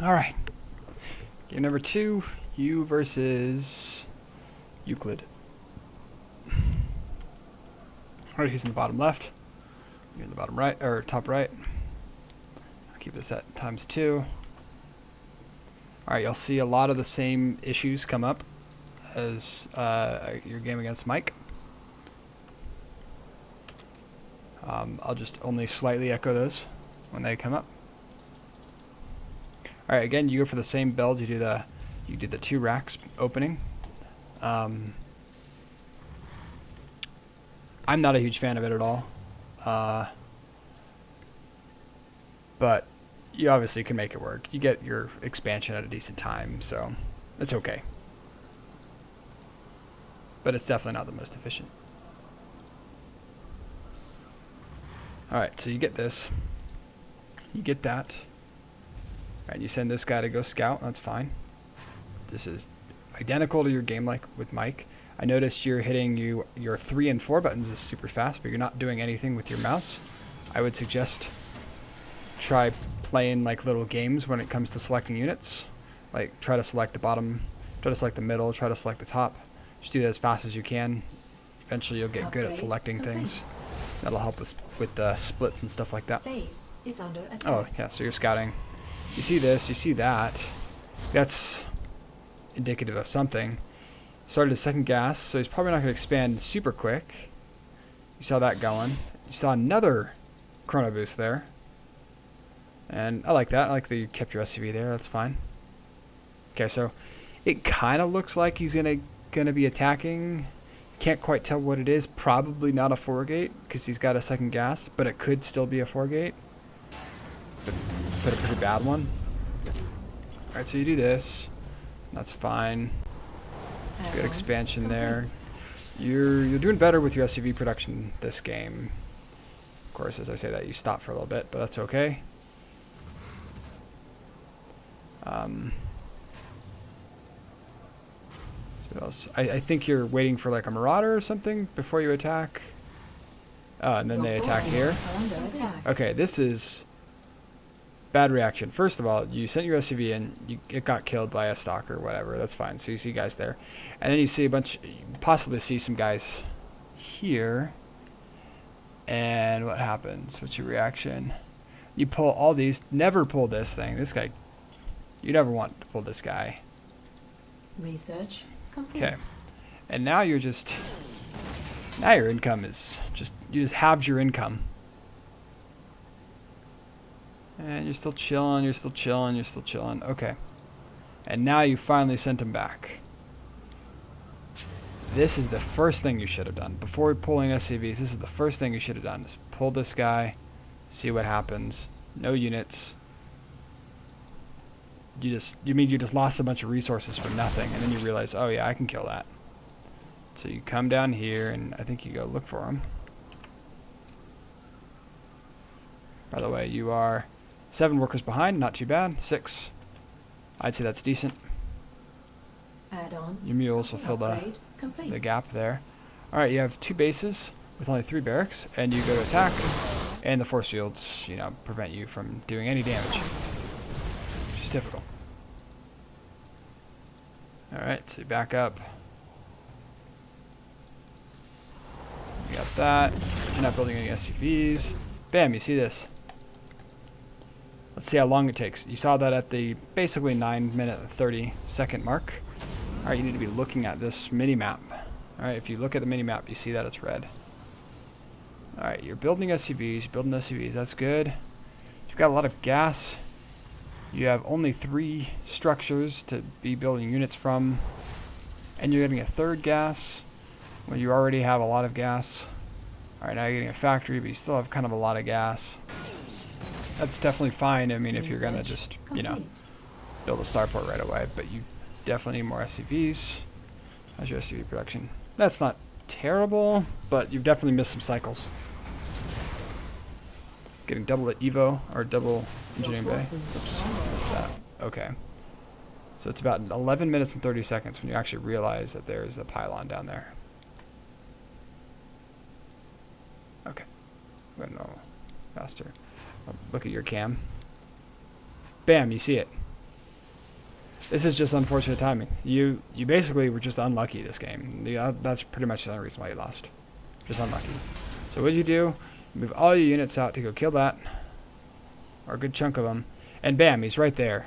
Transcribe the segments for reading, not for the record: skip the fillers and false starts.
Alright. Game number 2, you versus Euclid. Alright, he's in the bottom left. You're in the bottom right, or top right. I'll keep this at ×2. Alright, you'll see a lot of the same issues come up as your game against Mike. I'll just only slightly echo those when they come up. All right, again, you go for the same build. You do the 2 racks opening. I'm not a huge fan of it at all, but you obviously can make it work. You get your expansion at a decent time, so it's okay. But it's definitely not the most efficient. Alright, so you get this. You get that. Alright, you send this guy to go scout. That's fine. This is identical to your game like with Mike. I noticed you're hitting your 3 and 4 buttons is super fast, but you're not doing anything with your mouse. I would suggest try playing like little games when it comes to selecting units. Like try to select the bottom, try to select the middle, try to select the top. Just do that as fast as you can. Eventually you'll get good at selecting things. That'll help us with splits and stuff like that. Base is under attack. Oh, yeah, so you're scouting. You see this, you see that. That's indicative of something. Started his second gas, so he's probably not going to expand super quick. You saw that going. You saw another chrono boost there. And I like that. I like that you kept your SCV there. That's fine. Okay, so it kind of looks like he's gonna be attacking. Can't quite tell what it is. Probably not a 4-gate because he's got a second gas, but it could still be a 4-gate. But a pretty bad one. Alright, so you do this. That's fine. Good expansion there. You're doing better with your SCV production this game. Of course, as I say that, you stop for a little bit, but that's okay. What else? I think you're waiting for like a marauder or something before you attack. And then they attack here. Okay, this is bad reaction. First of all, you sent your SCV and it got killed by a stalker or whatever. That's fine. So you see guys there. And then you see a bunch, you possibly see some guys here. And what happens? What's your reaction? You pull all these. Never pull this thing. This guy, you never want to pull this guy. Research complete. Okay. And now you're just, now your income is just, you just halved your income. And you're still chilling, you're still chilling, you're still chilling. Okay. And now you finally sent him back. This is the first thing you should have done. Before pulling SCVs, this is the first thing you should have done. Is pull this guy, see what happens. No units. You just lost a bunch of resources for nothing, and then you realize, oh yeah, I can kill that. So you come down here, and I think you go look for him. By the way, you are 7 workers behind, not too bad. 6. I'd say that's decent. Add-on. Your mules will fill the gap there. Alright, you have 2 bases with only 3 barracks, and you go to attack, and the force fields, you know, prevent you from doing any damage. Which is typical. Alright, so you back up. You got that. You're not building any SCVs. Bam, you see this. Let's see how long it takes. You saw that at the basically 9-minute 30-second mark. Alright, you need to be looking at this mini-map. Alright, if you look at the mini-map, you see that it's red. Alright, you're building SCVs, that's good. You've got a lot of gas. You have only 3 structures to be building units from. And you're getting a 3rd gas when you already have a lot of gas. Alright, now you're getting a factory, but you still have kind of a lot of gas. That's definitely fine. I mean, if you're going to just, you know, build a starport right away. But you definitely need more SCVs. How's your SCV production? That's not terrible, but you've definitely missed some cycles. Getting double at Evo, or double engineering bay. Oops, missed that. Okay. So it's about 11 minutes and 30 seconds when you actually realize that there's a pylon down there. Okay. I'm going to faster. Look at your cam. Bam, you see it. This is just unfortunate timing. You basically were just unlucky this game. That's pretty much the only reason why you lost. Just unlucky. So what you do? Move all your units out to go kill that, or a good chunk of them, and bam, he's right there.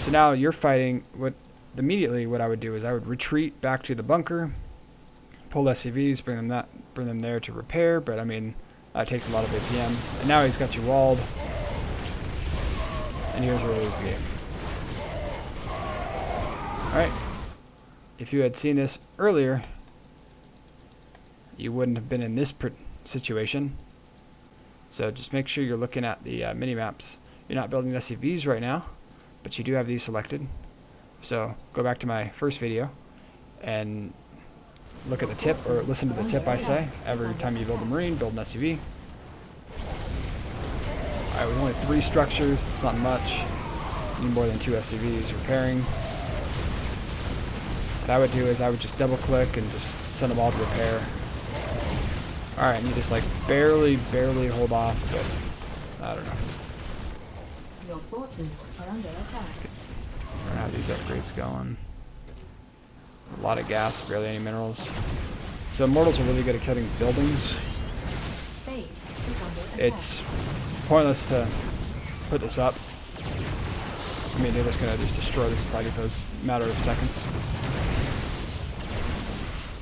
So now you're fighting. Immediately what I would do is I would retreat back to the bunker, pull SCVs, bring them there to repair. But I mean, that takes a lot of APM. And now he's got you walled, and here's where we lose the game. Alright, if you had seen this earlier, you wouldn't have been in this situation. So just make sure you're looking at the mini-maps. You're not building SCVs right now, but you do have these selected. So go back to my first video and look at the tip, or listen to the tip I say. Every time you build a Marine, build an SCV. Alright, with only 3 structures, it's not much. You need more than 2 SCVs repairing. What I would do is I would just double click and just send them all to repair. Alright, and you just like barely hold off, but I don't know. Your forces are under attack. We're gonna have these upgrades going. A lot of gas, barely any minerals. So immortals are really good at killing buildings. Base is under attack. It's pointless to put this up. I mean, they're just gonna destroy the supply depots in a matter of seconds.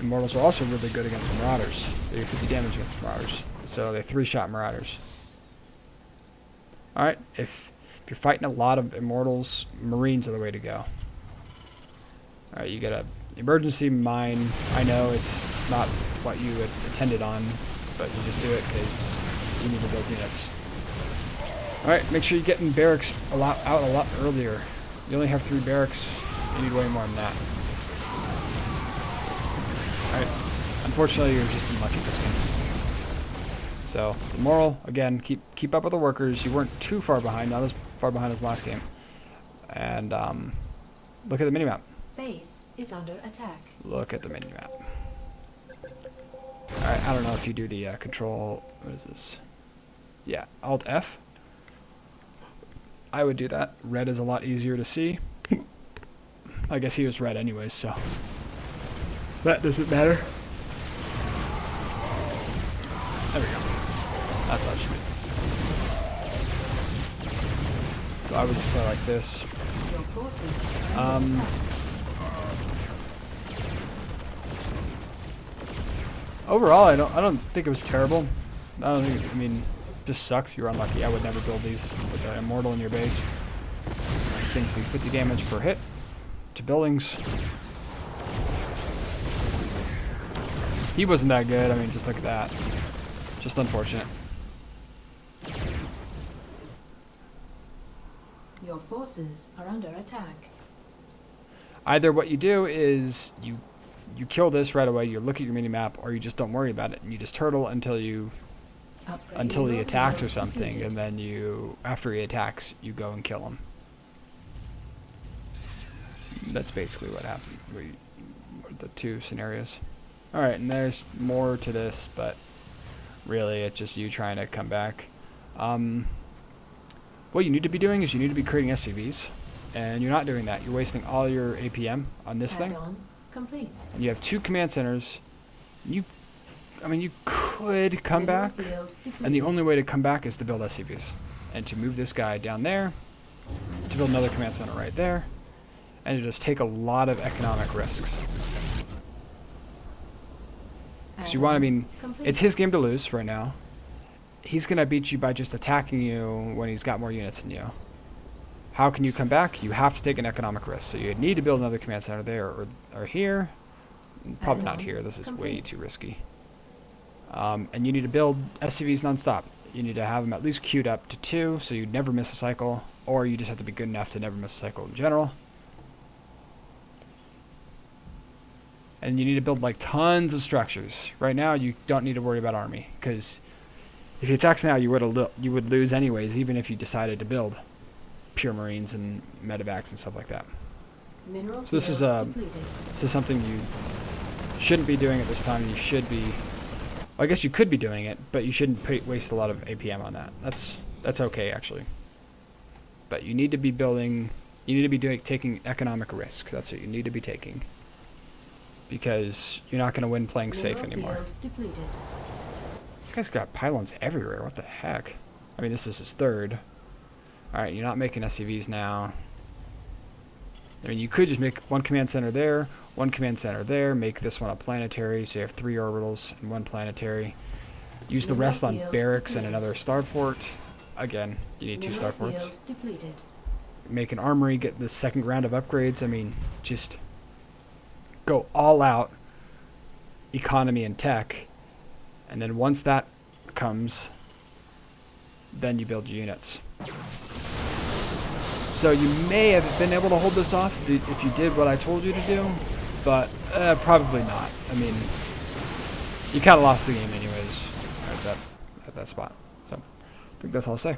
Immortals are also really good against marauders. They do 50 damage against marauders. So they 3-shot marauders. Alright, if you're fighting a lot of immortals, Marines are the way to go. Alright, you get a emergency mine. I know it's not what you had intended on, but you just do it because you need to build units. Alright, make sure you're getting barracks out a lot earlier. You only have 3 barracks. You need way more than that. Alright, unfortunately you're just unlucky this game. So, the moral, again, keep up with the workers. You weren't too far behind, not as far behind as last game. And look at the minimap. Base is under attack. Look at the minimap. Alright, I don't know if you do the control, what is this? Yeah, Alt F. I would do that. Red is a lot easier to see. I guess he was red anyways, so that doesn't matter. There we go. That's how it should be. So I would just play like this. Your forces are under attack. Overall, I don't think it was terrible. I mean, just sucks. You're unlucky. I would never build these with an immortal in your base. These things do 50 damage per hit to buildings. He wasn't that good. I mean, just look at that. Just unfortunate. Your forces are under attack. Either what you do is you kill this right away, you look at your mini-map, or you just don't worry about it, and you just turtle until he attacks or something, and then after he attacks, you go and kill him. That's basically what happened. The 2 scenarios. Alright, and there's more to this, but really it's just you trying to come back. What you need to be doing is you need to be creating SCVs, and you're not doing that. You're wasting all your APM on this thing. Complete. And you have 2 command centers. You could come back, and the only way to come back is to build SCVs, and to move this guy down there, to build another command center right there, and to just take a lot of economic risks. Because you want, it's his game to lose right now. He's going to beat you by just attacking you when he's got more units than you. How can you come back? You have to take an economic risk. So you need to build another command center there or here. Probably not here. This is way too risky. And you need to build SCVs nonstop. You need to have them at least queued up to 2 so you never miss a cycle. Or you just have to be good enough to never miss a cycle in general. And you need to build like tons of structures. Right now you don't need to worry about army, because if he attacks now you would lose anyways, even if you decided to build pure marines and medevacs and stuff like that. So this is something you shouldn't be doing at this time. You should be, well, I guess you could be doing it, but you shouldn't waste a lot of APM on that. That's okay actually. But you need to be building You need to be taking economic risk. That's what you need to be taking. Because you're not going to win playing safe Mineral anymore. field depleted. This guy's got pylons everywhere. What the heck? I mean, this is his third. Alright, you're not making SCVs now. I mean, you could just make one command center there, one command center there, make this one a planetary, so you have 3 orbitals and 1 planetary. Use the rest on barracks and another starport. Again, you need 2 Mineral starports. field depleted. Make an armory, get the second round of upgrades. I mean, just go all out economy and tech. And then once that comes, then you build your units. So you may have been able to hold this off if you did what I told you to do, but probably not. I mean, you kind of lost the game anyways at that spot. So I think that's all I'll say.